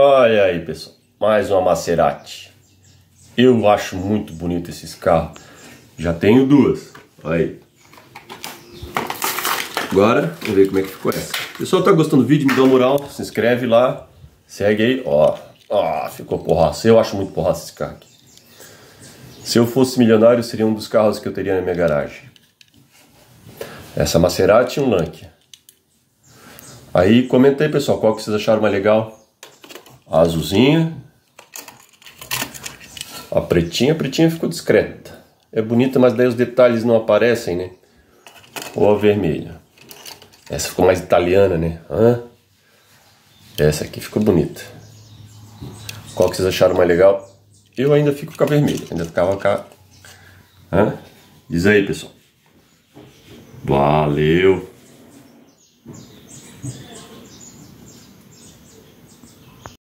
Olha aí, pessoal, mais uma Maserati. Eu acho muito bonito esses carros. Já tenho duas. Olha aí. Agora, vamos ver como é que ficou essa. Pessoal, tá gostando do vídeo? Me dá uma moral, se inscreve lá, segue aí. Ó, ficou porraço. Eu acho muito porraço esse carro aqui. Se eu fosse milionário, seria um dos carros que eu teria na minha garagem. Essa Maserati e um Lancia. Aí, comenta aí, pessoal, qual que vocês acharam mais legal. A azulzinha. A pretinha ficou discreta. É bonita, mas daí os detalhes não aparecem, né? Ou a vermelha. Essa ficou mais italiana, né? Essa aqui ficou bonita. Qual que vocês acharam mais legal? Eu ainda fico com a vermelha. Ainda ficava com a... Diz aí, pessoal. Valeu!